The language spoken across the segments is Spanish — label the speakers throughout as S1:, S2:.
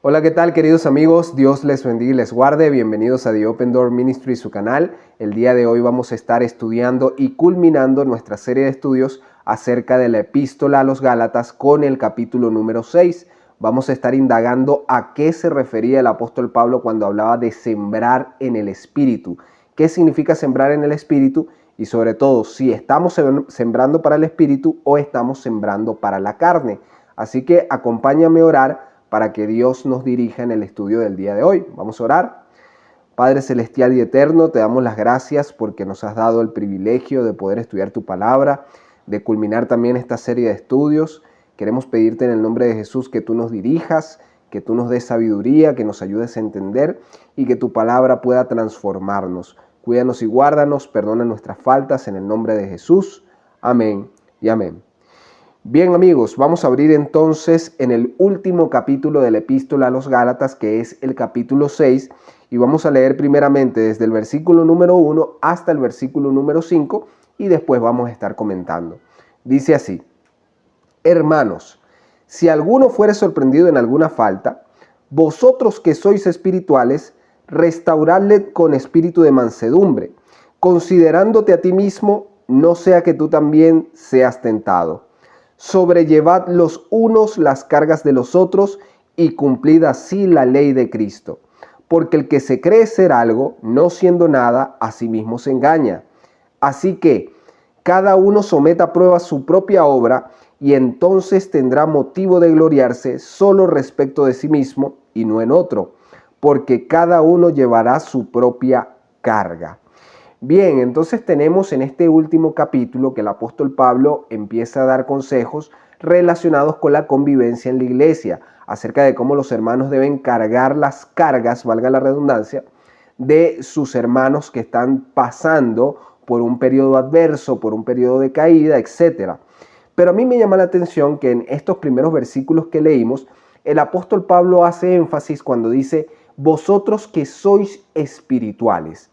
S1: Hola, ¿qué tal, queridos amigos? Dios les bendiga y les guarde. Bienvenidos a The Open Door Ministry, su canal. El día de hoy vamos a estar estudiando y culminando nuestra serie de estudios acerca de la epístola a los Gálatas con el capítulo número 6. Vamos a estar indagando a qué se refería el apóstol Pablo cuando hablaba de sembrar en el Espíritu. ¿Qué significa sembrar en el Espíritu? Y sobre todo, si estamos sembrando para el Espíritu o estamos sembrando para la carne. Así que acompáñame a orar para que Dios nos dirija en el estudio del día de hoy. Vamos a orar. Padre celestial y eterno, te damos las gracias porque nos has dado el privilegio de poder estudiar tu palabra, de culminar también esta serie de estudios. Queremos pedirte en el nombre de Jesús que tú nos dirijas, que tú nos des sabiduría, que nos ayudes a entender y que tu palabra pueda transformarnos. Cuídanos y guárdanos, perdona nuestras faltas en el nombre de Jesús. Amén y amén. Bien, amigos, vamos a abrir entonces en el último capítulo de la epístola a los Gálatas, que es el capítulo 6, y vamos a leer primeramente desde el versículo número 1 hasta el versículo número 5, y después vamos a estar comentando. Dice así: Hermanos, si alguno fuere sorprendido en alguna falta, vosotros que sois espirituales, restauradle con espíritu de mansedumbre, considerándote a ti mismo, no sea que tú también seas tentado. Sobrellevad los unos las cargas de los otros y cumplid así la ley de Cristo. Porque el que se cree ser algo, no siendo nada, a sí mismo se engaña. Así que cada uno someta a prueba su propia obra y entonces tendrá motivo de gloriarse solo respecto de sí mismo y no en otro, porque cada uno llevará su propia carga. Bien, entonces tenemos en este último capítulo que el apóstol Pablo empieza a dar consejos relacionados con la convivencia en la iglesia, acerca de cómo los hermanos deben cargar las cargas, valga la redundancia, de sus hermanos que están pasando por un periodo adverso, por un periodo de caída, etc. Pero a mí me llama la atención que en estos primeros versículos que leímos, el apóstol Pablo hace énfasis cuando dice: vosotros que sois espirituales.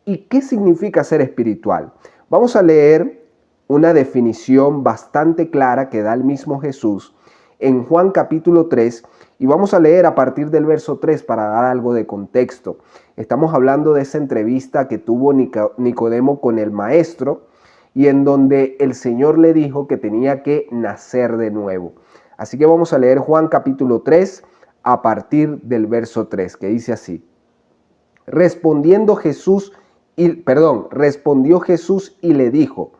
S1: ¿Y qué significa ser espiritual? Vamos a leer una definición bastante clara que da el mismo Jesús en Juan capítulo 3, y vamos a leer a partir del verso 3 para dar algo de contexto. Estamos hablando de esa entrevista que tuvo Nicodemo con el maestro, y en donde el Señor le dijo que tenía que nacer de nuevo. Así que vamos a leer Juan capítulo 3 a partir del verso 3, que dice así: Respondió Jesús y le dijo: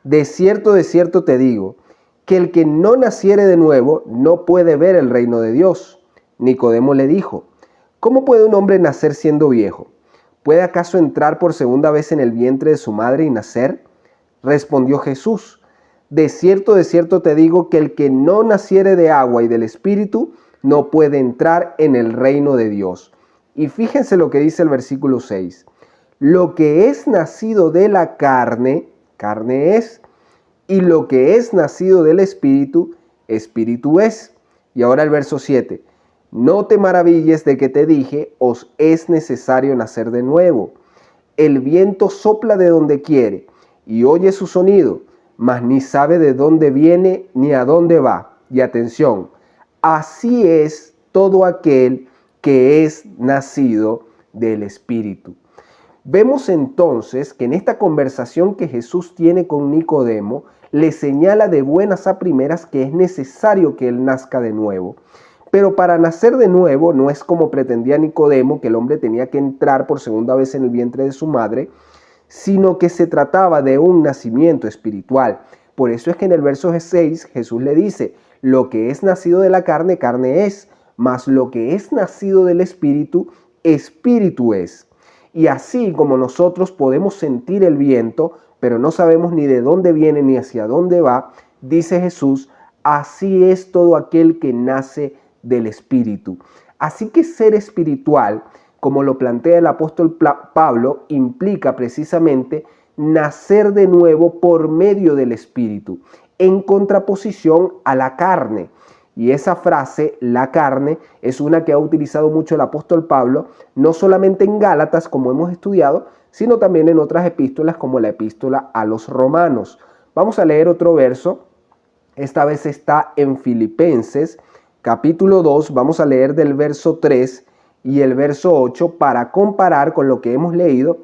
S1: de cierto te digo, que el que no naciere de nuevo no puede ver el reino de Dios. Nicodemo le dijo: ¿cómo puede un hombre nacer siendo viejo? ¿Puede acaso entrar por segunda vez en el vientre de su madre y nacer? Respondió Jesús: de cierto te digo, que el que no naciere de agua y del Espíritu no puede entrar en el reino de Dios. Y fíjense lo que dice el versículo 6. Lo que es nacido de la carne, carne es, y lo que es nacido del Espíritu, Espíritu es. Y ahora el verso 7. No te maravilles de que te dije, os es necesario nacer de nuevo. El viento sopla de donde quiere, y oye su sonido, mas ni sabe de dónde viene ni a dónde va. Y atención, así es todo aquel que es nacido del Espíritu. Vemos entonces que en esta conversación que Jesús tiene con Nicodemo, le señala de buenas a primeras que es necesario que él nazca de nuevo. Pero para nacer de nuevo no es como pretendía Nicodemo, que el hombre tenía que entrar por segunda vez en el vientre de su madre, sino que se trataba de un nacimiento espiritual. Por eso es que en el verso 6 Jesús le dice: lo que es nacido de la carne, carne es, mas lo que es nacido del Espíritu, Espíritu es. Y así como nosotros podemos sentir el viento, pero no sabemos ni de dónde viene ni hacia dónde va, dice Jesús, así es todo aquel que nace del Espíritu. Así que ser espiritual, como lo plantea el apóstol Pablo, implica precisamente nacer de nuevo por medio del Espíritu, en contraposición a la carne. Y esa frase, la carne, es una que ha utilizado mucho el apóstol Pablo, no solamente en Gálatas, como hemos estudiado, sino también en otras epístolas, como la epístola a los Romanos. Vamos a leer otro verso. Esta vez está en Filipenses, capítulo 2, vamos a leer del verso 3 y el verso 8 para comparar con lo que hemos leído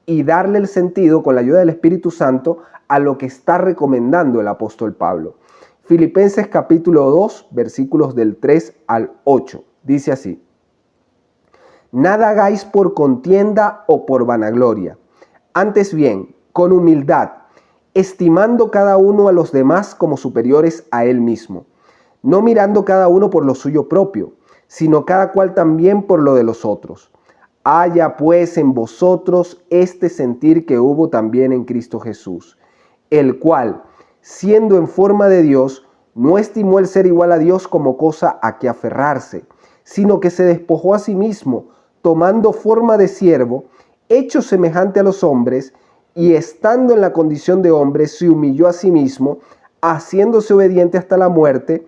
S1: y darle el sentido con la ayuda del Espíritu Santo a lo que está recomendando el apóstol Pablo. Filipenses capítulo 2, versículos del 3 al 8. Dice así: Nada hagáis por contienda o por vanagloria, antes bien, con humildad, estimando cada uno a los demás como superiores a él mismo, no mirando cada uno por lo suyo propio, sino cada cual también por lo de los otros. Haya pues en vosotros este sentir que hubo también en Cristo Jesús, el cual, siendo en forma de Dios, no estimó el ser igual a Dios como cosa a que aferrarse, sino que se despojó a sí mismo, tomando forma de siervo, hecho semejante a los hombres, y estando en la condición de hombre, se humilló a sí mismo, haciéndose obediente hasta la muerte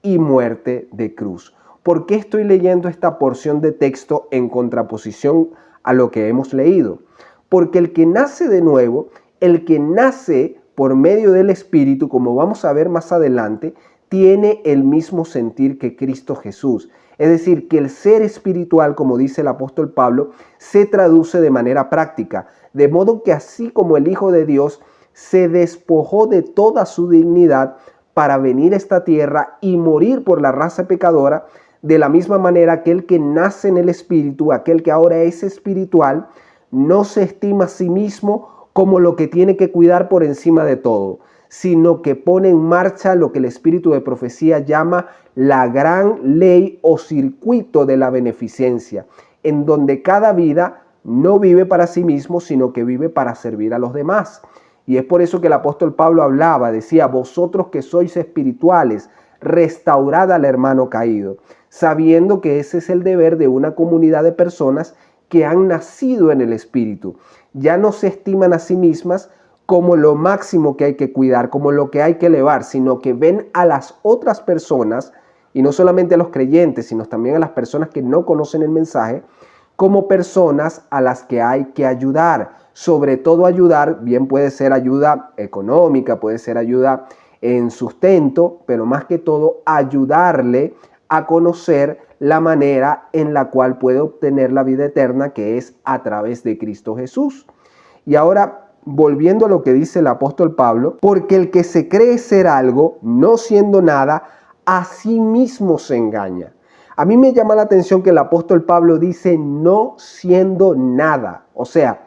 S1: y muerte de cruz. ¿Por qué estoy leyendo esta porción de texto en contraposición a lo que hemos leído? Porque el que nace de nuevo, el que nace por medio del Espíritu, como vamos a ver más adelante, tiene el mismo sentir que Cristo Jesús. Es decir, que el ser espiritual, como dice el apóstol Pablo, se traduce de manera práctica. De modo que así como el Hijo de Dios se despojó de toda su dignidad para venir a esta tierra y morir por la raza pecadora, de la misma manera aquel que nace en el Espíritu, aquel que ahora es espiritual, no se estima a sí mismo como lo que tiene que cuidar por encima de todo, sino que pone en marcha lo que el espíritu de profecía llama la gran ley o circuito de la beneficencia, en donde cada vida no vive para sí mismo, sino que vive para servir a los demás. Y es por eso que el apóstol Pablo hablaba, decía: vosotros que sois espirituales, restaurad al hermano caído, sabiendo que ese es el deber de una comunidad de personas que han nacido en el Espíritu. Ya no se estiman a sí mismas como lo máximo que hay que cuidar, como lo que hay que elevar, sino que ven a las otras personas, y no solamente a los creyentes, sino también a las personas que no conocen el mensaje, como personas a las que hay que ayudar. Sobre todo ayudar, bien puede ser ayuda económica, puede ser ayuda en sustento, pero más que todo ayudarle a conocer la manera en la cual puede obtener la vida eterna, que es a través de Cristo Jesús. Y ahora, volviendo a lo que dice el apóstol Pablo: porque el que se cree ser algo, no siendo nada, a sí mismo se engaña. A mí me llama la atención que el apóstol Pablo dice no siendo nada. O sea,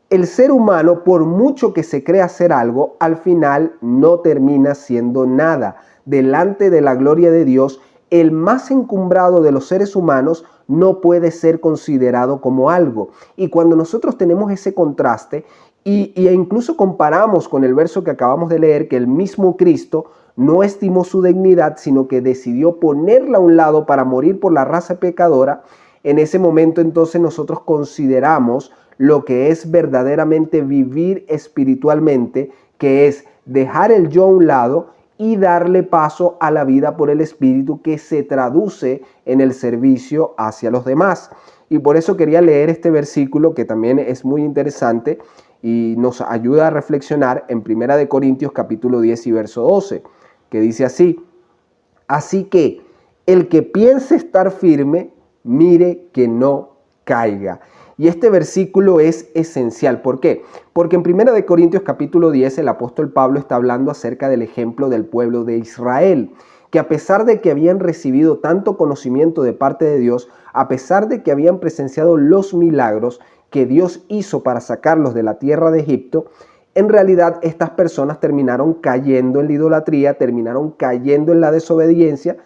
S1: el ser humano, por mucho que se crea ser algo, al final no termina siendo nada. Delante de la gloria de Dios, el más encumbrado de los seres humanos no puede ser considerado como algo. Y cuando nosotros tenemos ese contraste e incluso comparamos con el verso que acabamos de leer, que el mismo Cristo no estimó su dignidad, sino que decidió ponerla a un lado para morir por la raza pecadora, en ese momento entonces nosotros consideramos lo que es verdaderamente vivir espiritualmente, que es dejar el yo a un lado y darle paso a la vida por el Espíritu, que se traduce en el servicio hacia los demás. Y por eso quería leer este versículo, que también es muy interesante y nos ayuda a reflexionar, en 1 Corintios capítulo 10 y verso 12, que dice así: así que el que piense estar firme, mire que no caiga. Y este versículo es esencial. ¿Por qué? Porque en 1 Corintios capítulo 10 el apóstol Pablo está hablando acerca del ejemplo del pueblo de Israel, que a pesar de que habían recibido tanto conocimiento de parte de Dios, a pesar de que habían presenciado los milagros que Dios hizo para sacarlos de la tierra de Egipto, en realidad estas personas terminaron cayendo en la idolatría, terminaron cayendo en la desobediencia,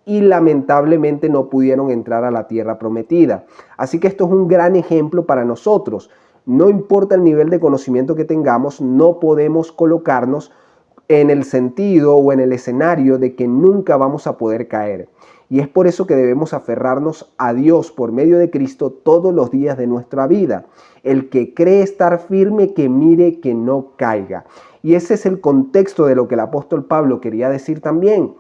S1: y lamentablemente no pudieron entrar a la tierra prometida. Así que esto es un gran ejemplo para nosotros. No importa el nivel de conocimiento que tengamos, no podemos colocarnos en el sentido o en el escenario de que nunca vamos a poder caer. Y es por eso que debemos aferrarnos a Dios por medio de Cristo todos los días de nuestra vida. El que cree estar firme, que mire que no caiga. Y ese es el contexto de lo que el apóstol Pablo quería decir también,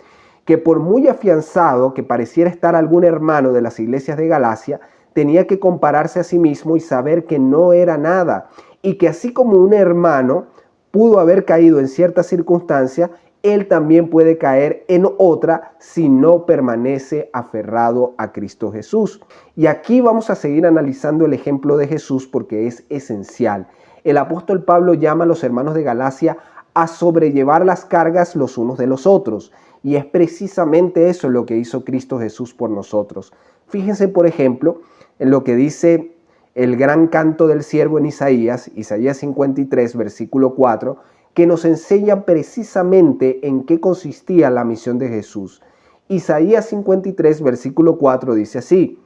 S1: que por muy afianzado que pareciera estar algún hermano de las iglesias de Galacia, tenía que compararse a sí mismo y saber que no era nada, y que así como un hermano pudo haber caído en ciertas circunstancias, él también puede caer en otra si no permanece aferrado a Cristo Jesús. Y aquí vamos a seguir analizando el ejemplo de Jesús porque es esencial. El apóstol Pablo llama a los hermanos de Galacia a sobrellevar las cargas los unos de los otros. Y es precisamente eso lo que hizo Cristo Jesús por nosotros. Fíjense, por ejemplo, en lo que dice el gran canto del siervo en Isaías 53, versículo 4, que nos enseña precisamente en qué consistía la misión de Jesús. Isaías 53, versículo 4 dice así: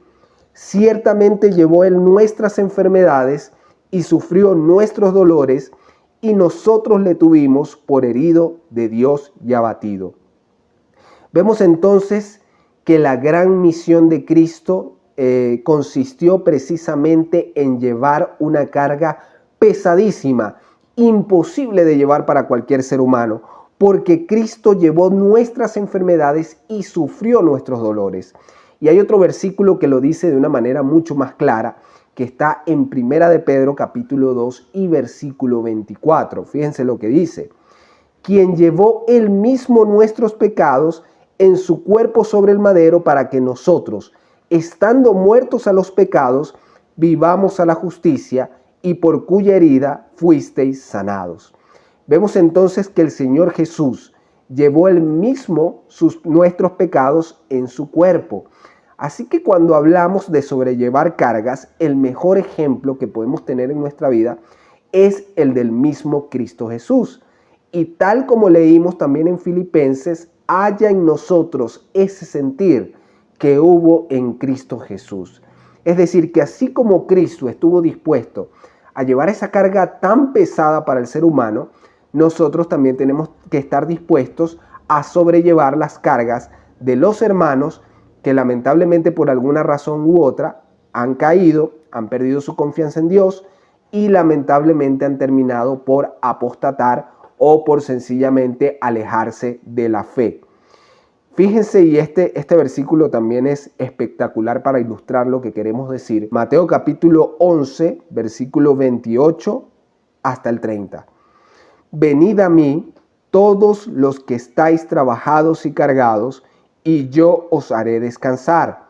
S1: ciertamente llevó él nuestras enfermedades y sufrió nuestros dolores, y nosotros le tuvimos por herido de Dios y abatido. Vemos entonces que la gran misión de Cristo consistió precisamente en llevar una carga pesadísima, imposible de llevar para cualquier ser humano, porque Cristo llevó nuestras enfermedades y sufrió nuestros dolores. Y hay otro versículo que lo dice de una manera mucho más clara, que está en Primera de Pedro capítulo 2 y versículo 24. Fíjense lo que dice: quien llevó él mismo nuestros pecados en su cuerpo sobre el madero, para que nosotros, estando muertos a los pecados, vivamos a la justicia, y por cuya herida fuisteis sanados. Vemos entonces que el Señor Jesús llevó él mismo nuestros pecados en su cuerpo. Así que cuando hablamos de sobrellevar cargas, el mejor ejemplo que podemos tener en nuestra vida es el del mismo Cristo Jesús. Y tal como leímos también en Filipenses, haya en nosotros ese sentir que hubo en Cristo Jesús. Es decir, que así como Cristo estuvo dispuesto a llevar esa carga tan pesada para el ser humano, nosotros también tenemos que estar dispuestos a sobrellevar las cargas de los hermanos que lamentablemente por alguna razón u otra han caído, han perdido su confianza en Dios y lamentablemente han terminado por apostatar o por sencillamente alejarse de la fe. Fíjense, y este versículo también es espectacular para ilustrar lo que queremos decir. Mateo capítulo 11, versículo 28 hasta el 30. Venid a mí todos los que estáis trabajados y cargados, y yo os haré descansar.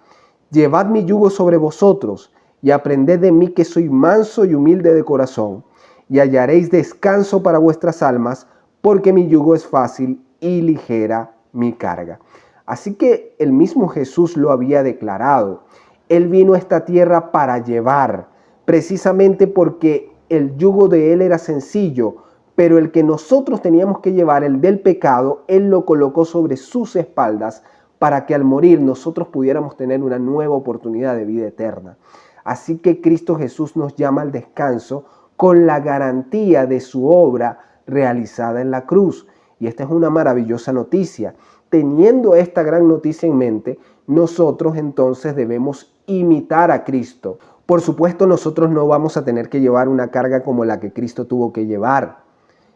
S1: Llevad mi yugo sobre vosotros, y aprended de mí, que soy manso y humilde de corazón, y hallaréis descanso para vuestras almas, porque mi yugo es fácil y ligera mi carga. Así que el mismo Jesús lo había declarado. Él vino a esta tierra para llevar, precisamente porque el yugo de él era sencillo, pero el que nosotros teníamos que llevar, el del pecado, él lo colocó sobre sus espaldas para que al morir nosotros pudiéramos tener una nueva oportunidad de vida eterna. Así que Cristo Jesús nos llama al descanso con la garantía de su obra realizada en la cruz. Y esta es una maravillosa noticia. Teniendo esta gran noticia en mente, nosotros entonces debemos imitar a Cristo. Por supuesto, nosotros no vamos a tener que llevar una carga como la que Cristo tuvo que llevar,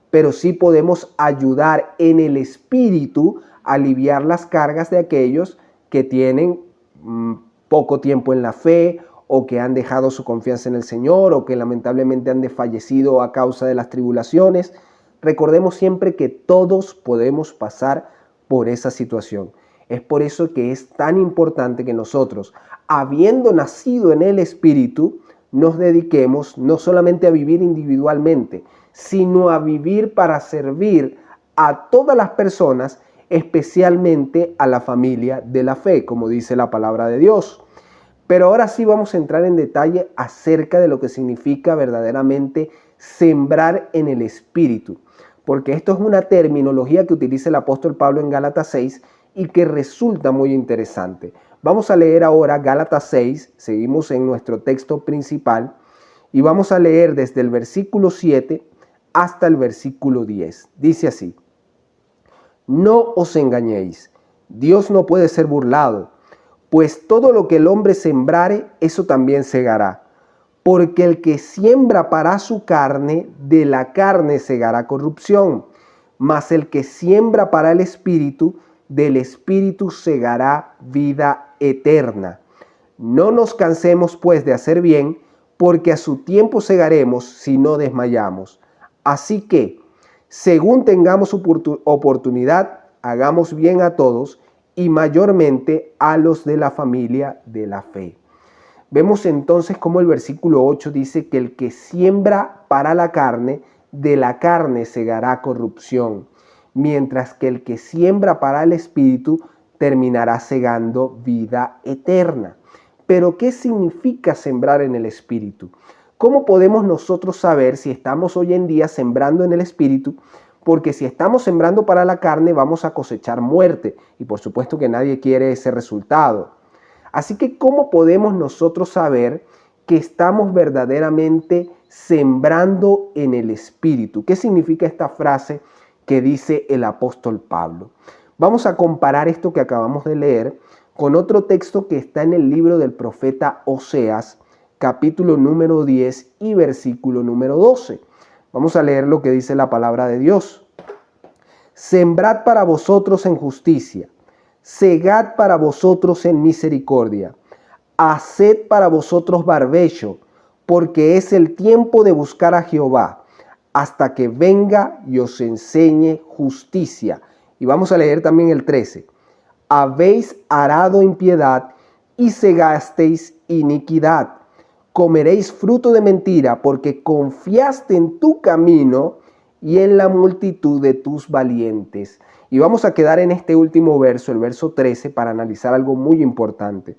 S1: pero sí podemos ayudar en el espíritu a aliviar las cargas de aquellos que tienen poco tiempo en la fe, o que han dejado su confianza en el Señor, o que lamentablemente han desfallecido a causa de las tribulaciones. Recordemos siempre que todos podemos pasar por esa situación. Es por eso que es tan importante que nosotros, habiendo nacido en el Espíritu, nos dediquemos no solamente a vivir individualmente, sino a vivir para servir a todas las personas, especialmente a la familia de la fe, como dice la palabra de Dios. Pero ahora sí vamos a entrar en detalle acerca de lo que significa verdaderamente sembrar en el Espíritu, porque esto es una terminología que utiliza el apóstol Pablo en Gálatas 6 y que resulta muy interesante. Vamos a leer ahora Gálatas 6, seguimos en nuestro texto principal, y vamos a leer desde el versículo 7 hasta el versículo 10. Dice así: no os engañéis, Dios no puede ser burlado, pues todo lo que el hombre sembrare, eso también segará. Porque el que siembra para su carne, de la carne segará corrupción, mas el que siembra para el Espíritu, del Espíritu segará vida eterna. No nos cansemos pues de hacer bien, porque a su tiempo segaremos si no desmayamos. Así que, Según tengamos oportunidad, hagamos bien a todos y mayormente a los de la familia de la fe. Vemos entonces cómo el versículo 8 dice que el que siembra para la carne, de la carne segará corrupción, mientras que el que siembra para el espíritu terminará segando vida eterna. Pero ¿qué significa sembrar en el espíritu? ¿Cómo podemos nosotros saber si estamos hoy en día sembrando en el espíritu? Porque si estamos sembrando para la carne, vamos a cosechar muerte. Y por supuesto que nadie quiere ese resultado. Así que, ¿cómo podemos nosotros saber que estamos verdaderamente sembrando en el espíritu? ¿Qué significa esta frase que dice el apóstol Pablo? Vamos a comparar esto que acabamos de leer con otro texto que está en el libro del profeta Oseas, capítulo número 10 y versículo número 12. Vamos a leer lo que dice la palabra de Dios. Sembrad para vosotros en justicia, segad para vosotros en misericordia, haced para vosotros barbecho, porque es el tiempo de buscar a Jehová, hasta que venga y os enseñe justicia. Y vamos a leer también el 13. Habéis arado impiedad y segasteis iniquidad. Comeréis fruto de mentira, porque confiaste en tu camino y en la multitud de tus valientes. Y vamos a quedar en este último verso, el verso 13, para analizar algo muy importante.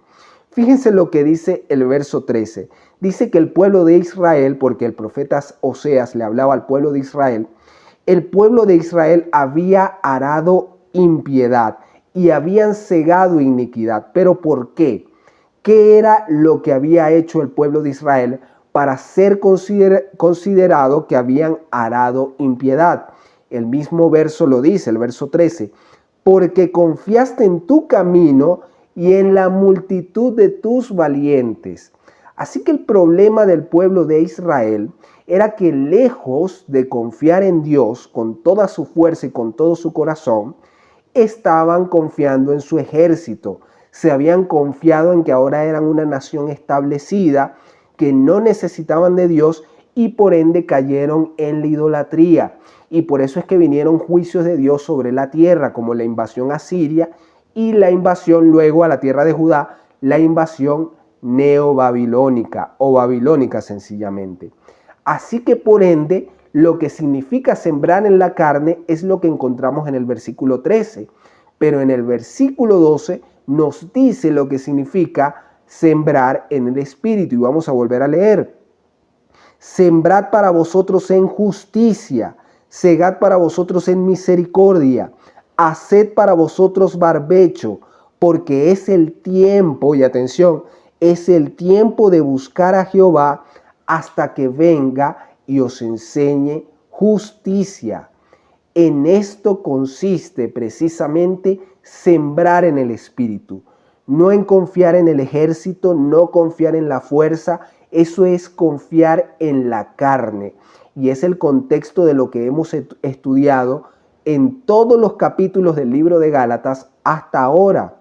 S1: Fíjense lo que dice el verso 13. Dice que el pueblo de Israel, porque el profeta Oseas le hablaba al pueblo de Israel, el pueblo de Israel había arado impiedad y habían cegado iniquidad. ¿Pero por qué? ¿Qué era lo que había hecho el pueblo de Israel para ser considerado que habían arado impiedad? El mismo verso lo dice, el verso 13. Porque confiaste en tu camino y en la multitud de tus valientes. Así que el problema del pueblo de Israel era que, lejos de confiar en Dios con toda su fuerza y con todo su corazón, estaban confiando en su ejército. Se habían confiado en que ahora eran una nación establecida, que no necesitaban de Dios y por ende cayeron en la idolatría. Y por eso es que vinieron juicios de Dios sobre la tierra, como la invasión asiria y la invasión luego a la tierra de Judá, la invasión neobabilónica o babilónica sencillamente. Así que por ende, lo que significa sembrar en la carne es lo que encontramos en el versículo 13. Pero en el versículo 12 nos dice lo que significa sembrar en el espíritu. Y vamos a volver a leer. Sembrad para vosotros en justicia, segad para vosotros en misericordia, haced para vosotros barbecho, porque es el tiempo, y atención, es el tiempo de buscar a Jehová hasta que venga y os enseñe justicia. En esto consiste precisamente sembrar en el espíritu, no en confiar en el ejército, no confiar en la fuerza. Eso es confiar en la carne. Y es el contexto de lo que hemos estudiado en todos los capítulos del libro de Gálatas hasta ahora.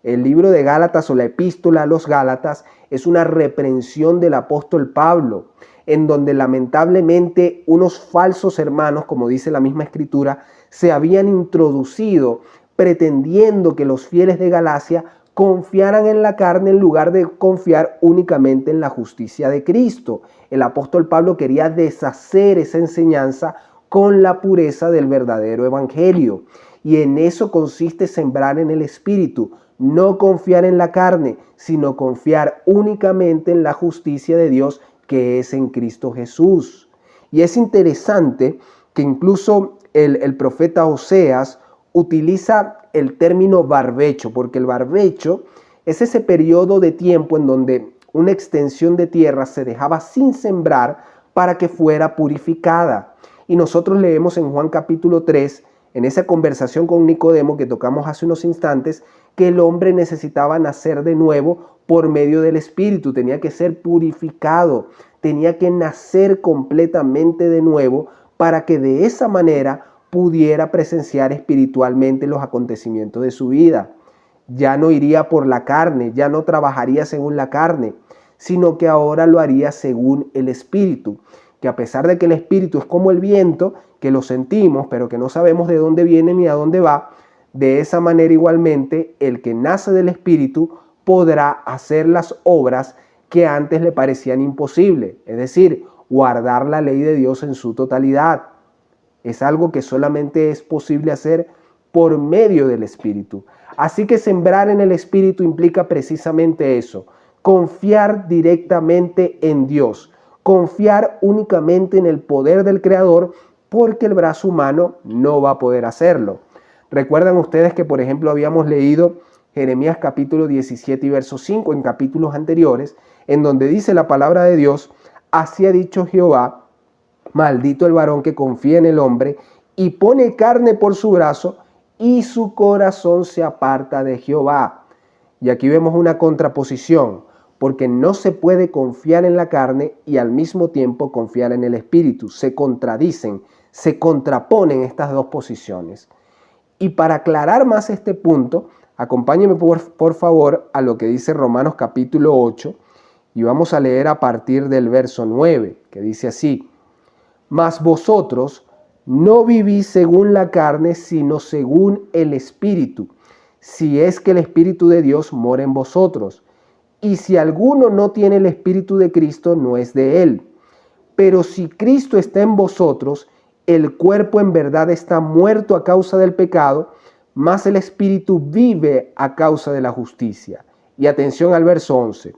S1: El libro de Gálatas o la epístola a los Gálatas es una reprensión del apóstol Pablo, en donde lamentablemente unos falsos hermanos, como dice la misma escritura, se habían introducido pretendiendo que los fieles de Galacia confiaran en la carne en lugar de confiar únicamente en la justicia de Cristo. El apóstol Pablo quería deshacer esa enseñanza con la pureza del verdadero evangelio. Y en eso consiste sembrar en el espíritu, no confiar en la carne, sino confiar únicamente en la justicia de Dios que es en Cristo Jesús. Y es interesante que incluso el profeta Oseas utiliza el término barbecho, porque el barbecho es ese periodo de tiempo en donde una extensión de tierra se dejaba sin sembrar para que fuera purificada. Y nosotros leemos en Juan capítulo 3, en esa conversación con Nicodemo que tocamos hace unos instantes, que el hombre necesitaba nacer de nuevo por medio del Espíritu, tenía que ser purificado, tenía que nacer completamente de nuevo para que de esa manera pudiera presenciar espiritualmente los acontecimientos de su vida. Ya no iría por la carne, ya no trabajaría según la carne, sino que ahora lo haría según el Espíritu. que a pesar de que el espíritu es como el viento, que lo sentimos, pero que no sabemos de dónde viene ni a dónde va, de esa manera igualmente el que nace del espíritu podrá hacer las obras que antes le parecían imposibles, es decir, guardar la ley de Dios en su totalidad. Es algo que solamente es posible hacer por medio del Espíritu. Así que sembrar en el Espíritu implica precisamente eso, confiar directamente en Dios, confiar únicamente en el poder del Creador, porque el brazo humano no va a poder hacerlo. Recuerdan ustedes que, por ejemplo, habíamos leído Jeremías capítulo 17 y verso 5 en capítulos anteriores, en donde dice la palabra de Dios: así ha dicho Jehová, maldito el varón que confía en el hombre y pone carne por su brazo y su corazón se aparta de Jehová. Y aquí vemos una contraposición, porque no se puede confiar en la carne y al mismo tiempo confiar en el espíritu. Se contradicen, se contraponen estas dos posiciones. Y para aclarar más este punto, acompáñenme por favor a lo que dice Romanos capítulo 8 y vamos a leer a partir del verso 9, que dice así: mas vosotros no vivís según la carne, sino según el Espíritu, si es que el Espíritu de Dios mora en vosotros. Y si alguno no tiene el Espíritu de Cristo, no es de él. Pero si Cristo está en vosotros, el cuerpo en verdad está muerto a causa del pecado, mas el Espíritu vive a causa de la justicia. Y atención al verso 11.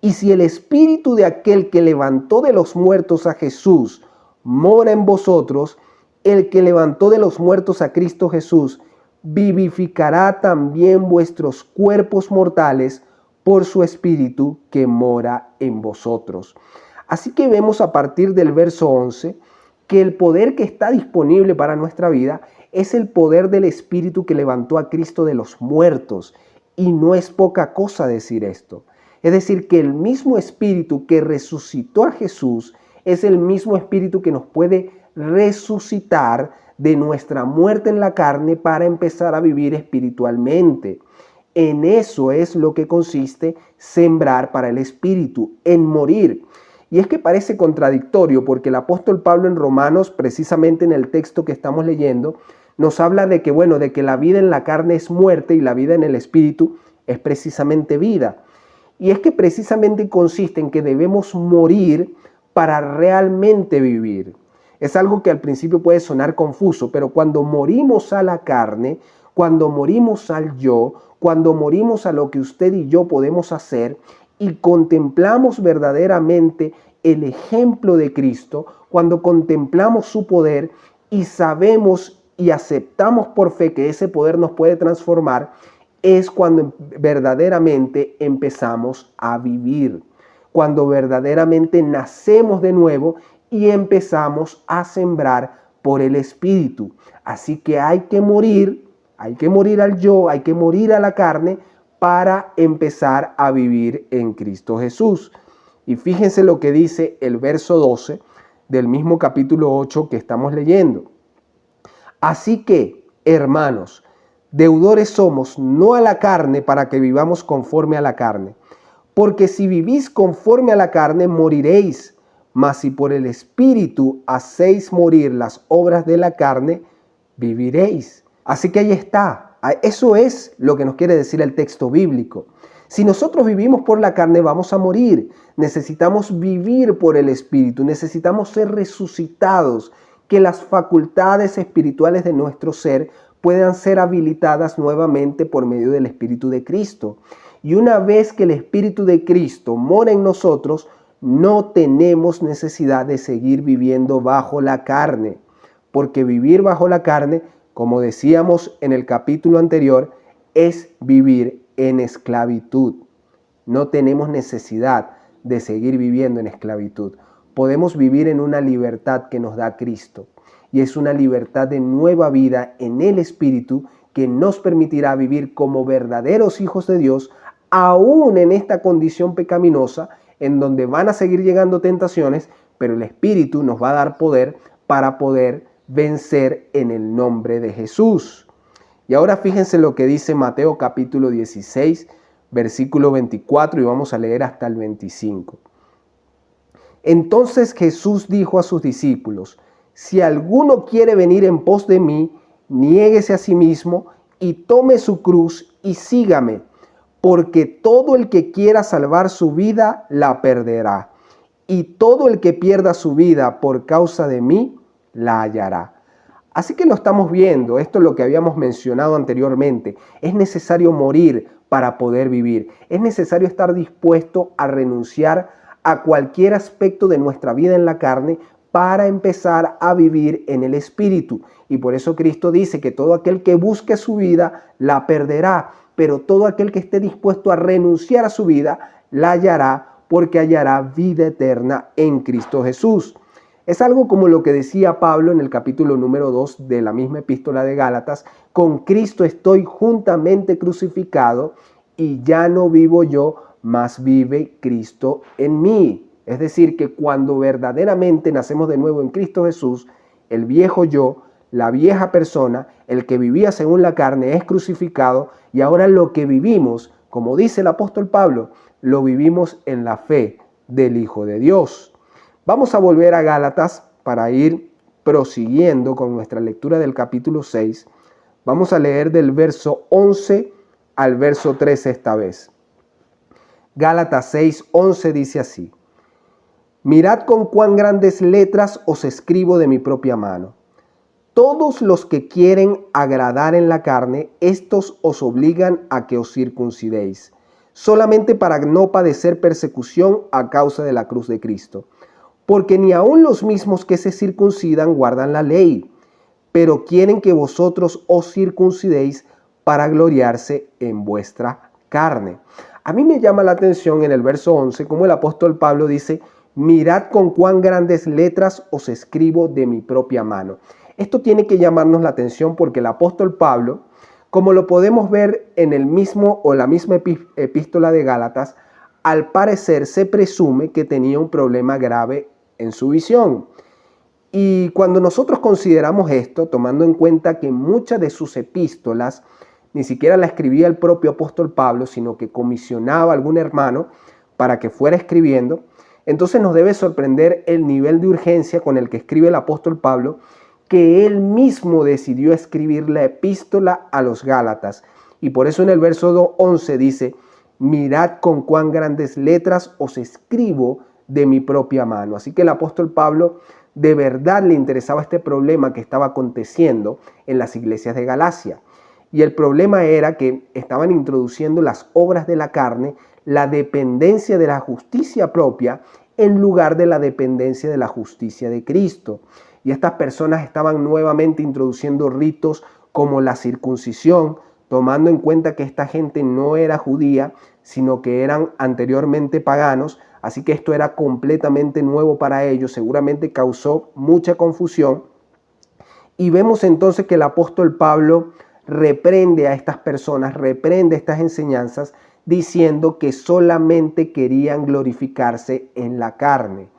S1: Y si el Espíritu de aquel que levantó de los muertos a Jesús mora en vosotros, el que levantó de los muertos a Cristo Jesús vivificará también vuestros cuerpos mortales por su Espíritu que mora en vosotros. Así que vemos a partir del verso 11 que el poder que está disponible para nuestra vida es el poder del Espíritu que levantó a Cristo de los muertos. Y no es poca cosa decir esto. Es decir, que el mismo Espíritu que resucitó a Jesús es el mismo Espíritu que nos puede resucitar de nuestra muerte en la carne para empezar a vivir espiritualmente. En eso es lo que consiste sembrar para el Espíritu, en morir. Y es que parece contradictorio porque el apóstol Pablo en Romanos, precisamente en el texto que estamos leyendo, nos habla de que, de que la vida en la carne es muerte y la vida en el Espíritu es precisamente vida. Y es que precisamente consiste en que debemos morir para realmente vivir. Es algo que al principio puede sonar confuso, pero cuando morimos a la carne, cuando morimos al yo, cuando morimos a lo que usted y yo podemos hacer y contemplamos verdaderamente el ejemplo de Cristo, cuando contemplamos su poder y sabemos y aceptamos por fe que ese poder nos puede transformar, es cuando verdaderamente empezamos a vivir, cuando verdaderamente nacemos de nuevo y empezamos a sembrar por el Espíritu. Así que hay que morir al yo, hay que morir a la carne para empezar a vivir en Cristo Jesús. Y fíjense lo que dice el verso 12 del mismo capítulo 8 que estamos leyendo. Así que, hermanos, deudores somos, no a la carne, para que vivamos conforme a la carne. Porque si vivís conforme a la carne, moriréis. Mas si por el Espíritu hacéis morir las obras de la carne, viviréis. Así que ahí está. Eso es lo que nos quiere decir el texto bíblico. Si nosotros vivimos por la carne, vamos a morir. Necesitamos vivir por el Espíritu. Necesitamos ser resucitados. Que las facultades espirituales de nuestro ser puedan ser habilitadas nuevamente por medio del Espíritu de Cristo. Y una vez que el Espíritu de Cristo mora en nosotros, no tenemos necesidad de seguir viviendo bajo la carne, porque vivir bajo la carne, como decíamos en el capítulo anterior, es vivir en esclavitud. No tenemos necesidad de seguir viviendo en esclavitud. Podemos vivir en una libertad que nos da Cristo, y es una libertad de nueva vida en el Espíritu que nos permitirá vivir como verdaderos hijos de Dios, aún en esta condición pecaminosa, en donde van a seguir llegando tentaciones, pero el Espíritu nos va a dar poder para poder vencer en el nombre de Jesús. Y ahora fíjense lo que dice Mateo capítulo 16, versículo 24, y vamos a leer hasta el 25. Entonces Jesús dijo a sus discípulos: si alguno quiere venir en pos de mí, niéguese a sí mismo y tome su cruz y sígame, porque todo el que quiera salvar su vida la perderá, y todo el que pierda su vida por causa de mí la hallará. Así que lo estamos viendo, esto es lo que habíamos mencionado anteriormente. Es necesario morir para poder vivir. Es necesario estar dispuesto a renunciar a cualquier aspecto de nuestra vida en la carne para empezar a vivir en el Espíritu. Y por eso Cristo dice que todo aquel que busque su vida la perderá, pero todo aquel que esté dispuesto a renunciar a su vida la hallará, porque hallará vida eterna en Cristo Jesús. Es algo como lo que decía Pablo en el capítulo número 2 de la misma epístola de Gálatas: con Cristo estoy juntamente crucificado y ya no vivo yo, mas vive Cristo en mí. Es decir, que cuando verdaderamente nacemos de nuevo en Cristo Jesús, el viejo yo, la vieja persona, el que vivía según la carne, es crucificado, y ahora lo que vivimos, como dice el apóstol Pablo, lo vivimos en la fe del Hijo de Dios. Vamos a volver a Gálatas para ir prosiguiendo con nuestra lectura del capítulo 6. Vamos a leer del verso 11 al verso 13 esta vez. Gálatas 6:11 dice así: mirad con cuán grandes letras os escribo de mi propia mano. Todos los que quieren agradar en la carne, estos os obligan a que os circuncidéis, solamente para no padecer persecución a causa de la cruz de Cristo. Porque ni aun los mismos que se circuncidan guardan la ley, pero quieren que vosotros os circuncidéis para gloriarse en vuestra carne. A mí me llama la atención en el verso 11 como el apóstol Pablo dice: mirad con cuán grandes letras os escribo de mi propia mano. Esto tiene que llamarnos la atención porque el apóstol Pablo, como lo podemos ver en el mismo o la misma epístola de Gálatas, al parecer se presume que tenía un problema grave en su visión. Y cuando nosotros consideramos esto, tomando en cuenta que muchas de sus epístolas ni siquiera la escribía el propio apóstol Pablo, sino que comisionaba a algún hermano para que fuera escribiendo, entonces nos debe sorprender el nivel de urgencia con el que escribe el apóstol Pablo, que él mismo decidió escribir la epístola a los Gálatas. Y por eso en el verso 11 dice: mirad con cuán grandes letras os escribo de mi propia mano. Así que el apóstol Pablo de verdad le interesaba este problema que estaba aconteciendo en las iglesias de Galacia. Y el problema era que estaban introduciendo las obras de la carne, la dependencia de la justicia propia, en lugar de la dependencia de la justicia de Cristo. Y estas personas estaban nuevamente introduciendo ritos como la circuncisión, tomando en cuenta que esta gente no era judía, sino que eran anteriormente paganos. Así que esto era completamente nuevo para ellos, seguramente causó mucha confusión. Y vemos entonces que el apóstol Pablo reprende a estas personas, reprende estas enseñanzas, diciendo que solamente querían glorificarse en la carne.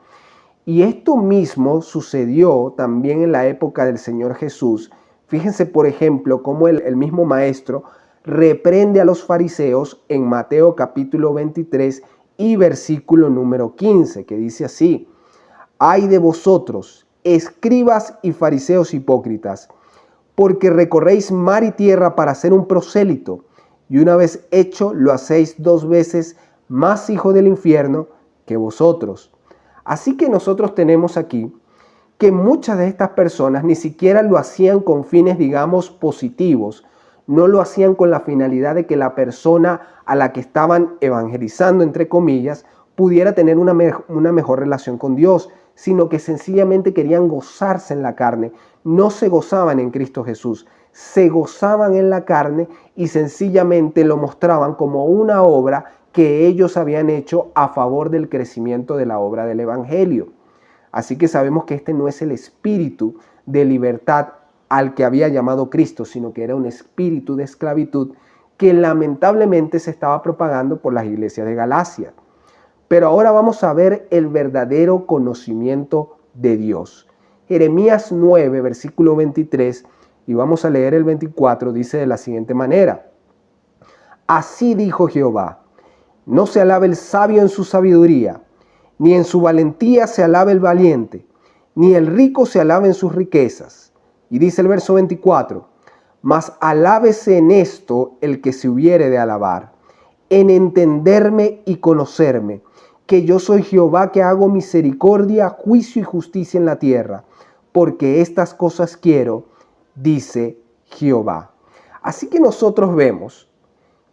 S1: Y esto mismo sucedió también en la época del Señor Jesús. Fíjense, por ejemplo, cómo el mismo maestro reprende a los fariseos en Mateo capítulo 23 y versículo número 15, que dice así: ay de vosotros, escribas y fariseos hipócritas, porque recorréis mar y tierra para hacer un prosélito, y una vez hecho lo hacéis 2 veces más hijo del infierno que vosotros. Así que nosotros tenemos aquí que muchas de estas personas ni siquiera lo hacían con fines, digamos, positivos. No lo hacían con la finalidad de que la persona a la que estaban evangelizando, entre comillas, pudiera tener una mejor relación con Dios, sino que sencillamente querían gozarse en la carne. No se gozaban en Cristo Jesús, se gozaban en la carne y sencillamente lo mostraban como una obra que ellos habían hecho a favor del crecimiento de la obra del Evangelio. Así que sabemos que este no es el espíritu de libertad al que había llamado Cristo, sino que era un espíritu de esclavitud que lamentablemente se estaba propagando por las iglesias de Galacia. Pero ahora vamos a ver el verdadero conocimiento de Dios. Jeremías 9, versículo 23, y vamos a leer el 24, dice de la siguiente manera: así dijo Jehová, no se alabe el sabio en su sabiduría, Ni en su valentía se alabe el valiente, ni el rico se alabe en sus riquezas. Y dice el verso 24, mas alábese en esto el que se hubiere de alabar, en entenderme y conocerme, que yo soy Jehová que hago misericordia, juicio y justicia en la tierra, porque estas cosas quiero, dice Jehová. Así que nosotros vemos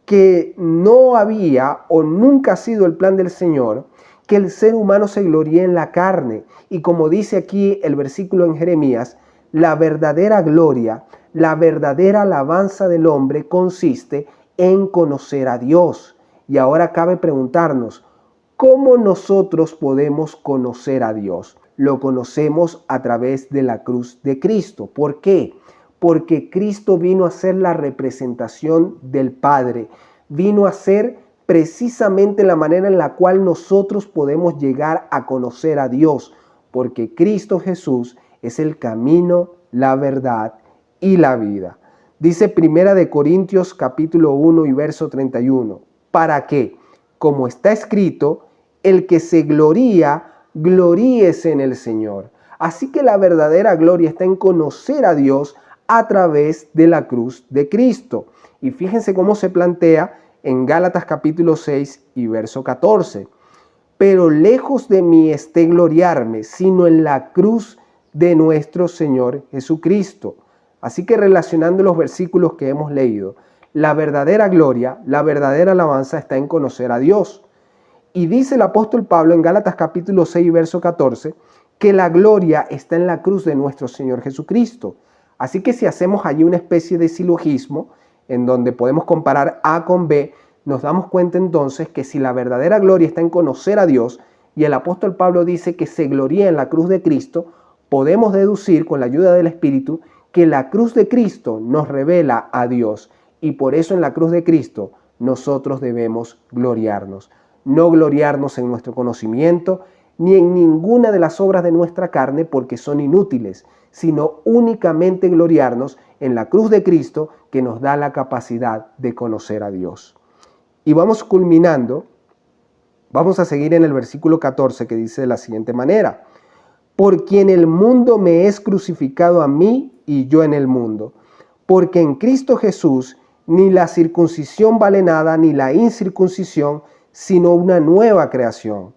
S1: que no había o nunca ha sido el plan del Señor que el ser humano se gloríe en la carne. Y como dice aquí el versículo en Jeremías, la verdadera gloria, la verdadera alabanza del hombre consiste en conocer a Dios. Y ahora cabe preguntarnos, ¿cómo nosotros podemos conocer a Dios? Lo conocemos a través de la cruz de Cristo. ¿Por qué? Porque Cristo vino a ser la representación del Padre. Vino a ser precisamente la manera en la cual nosotros podemos llegar a conocer a Dios. Porque Cristo Jesús es el camino, la verdad y la vida. Dice 1 Corintios capítulo 1 y verso 31. ¿Para qué? Como está escrito, el que se gloría, gloríese en el Señor. Así que la verdadera gloria está en conocer a Dios a través de la cruz de Cristo. Y fíjense cómo se plantea en Gálatas capítulo 6 y verso 14. Pero lejos de mí esté gloriarme, sino en la cruz de nuestro Señor Jesucristo. Así que relacionando los versículos que hemos leído, la verdadera gloria, la verdadera alabanza está en conocer a Dios. Y dice el apóstol Pablo en Gálatas capítulo 6 verso 14 que la gloria está en la cruz de nuestro Señor Jesucristo. Así que si hacemos allí una especie de silogismo en donde podemos comparar A con B, nos damos cuenta entonces que si la verdadera gloria está en conocer a Dios y el apóstol Pablo dice que se gloría en la cruz de Cristo, podemos deducir con la ayuda del Espíritu que la cruz de Cristo nos revela a Dios y por eso en la cruz de Cristo nosotros debemos gloriarnos. No gloriarnos en nuestro conocimiento ni en ninguna de las obras de nuestra carne porque son inútiles, sino únicamente gloriarnos en la cruz de Cristo que nos da la capacidad de conocer a Dios. Y vamos culminando, vamos a seguir en el versículo 14 que dice de la siguiente manera: por quien el mundo me es crucificado a mí y yo en el mundo, porque en Cristo Jesús ni la circuncisión vale nada ni la incircuncisión, sino una nueva creación.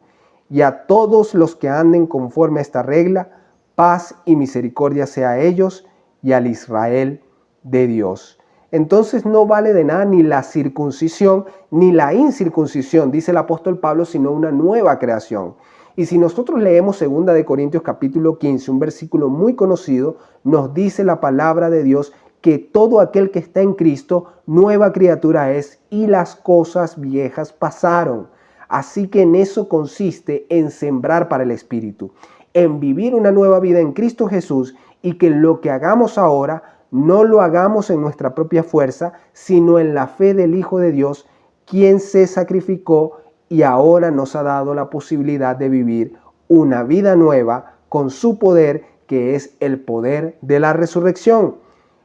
S1: Y a todos los que anden conforme a esta regla, paz y misericordia sea a ellos y al Israel de Dios. Entonces no vale de nada ni la circuncisión ni la incircuncisión, dice el apóstol Pablo, sino una nueva creación. Y si nosotros leemos 2 Corintios capítulo 15, un versículo muy conocido, nos dice la palabra de Dios que todo aquel que está en Cristo, nueva criatura es y las cosas viejas pasaron. Así que en eso consiste en sembrar para el Espíritu, en vivir una nueva vida en Cristo Jesús y que lo que hagamos ahora no lo hagamos en nuestra propia fuerza, sino en la fe del Hijo de Dios, quien se sacrificó y ahora nos ha dado la posibilidad de vivir una vida nueva con su poder, que es el poder de la resurrección.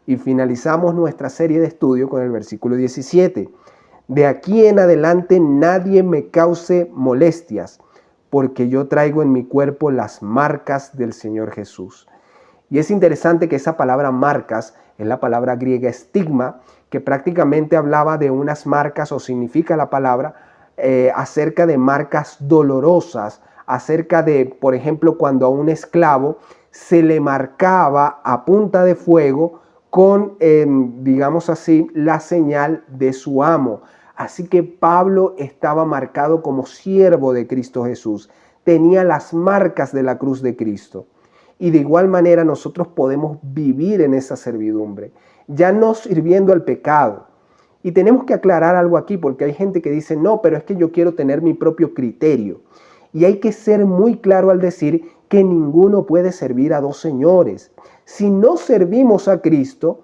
S1: Y finalizamos nuestra serie de estudio con el versículo 17. De aquí en adelante nadie me cause molestias, porque yo traigo en mi cuerpo las marcas del Señor Jesús. Y es interesante que esa palabra marcas es la palabra griega estigma, que prácticamente hablaba de unas marcas, o significa la palabra, acerca de marcas dolorosas, acerca de, por ejemplo, cuando a un esclavo se le marcaba a punta de fuego con, digamos así, la señal de su amo. Así que Pablo estaba marcado como siervo de Cristo Jesús, tenía las marcas de la cruz de Cristo. Y de igual manera nosotros podemos vivir en esa servidumbre, ya no sirviendo al pecado. Y tenemos que aclarar algo aquí, porque hay gente que dice, no, pero es que yo quiero tener mi propio criterio. Y hay que ser muy claro al decir que ninguno puede servir a dos señores. Si no servimos a Cristo,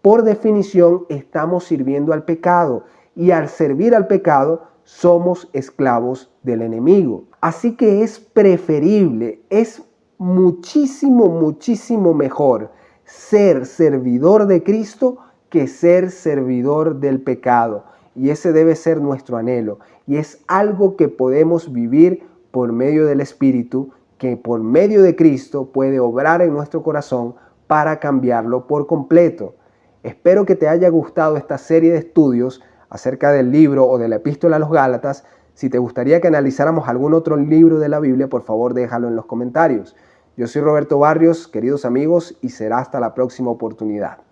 S1: por definición estamos sirviendo al pecado. Y al servir al pecado, somos esclavos del enemigo. Así que es preferible, es muchísimo, muchísimo mejor ser servidor de Cristo que ser servidor del pecado. Y ese debe ser nuestro anhelo. Y es algo que podemos vivir por medio del Espíritu, que por medio de Cristo puede obrar en nuestro corazón para cambiarlo por completo. Espero que te haya gustado esta serie de estudios acerca del libro o de la epístola a los Gálatas. Si te gustaría que analizáramos algún otro libro de la Biblia, por favor déjalo en los comentarios. Yo soy Roberto Barrios, queridos amigos, y será hasta la próxima oportunidad.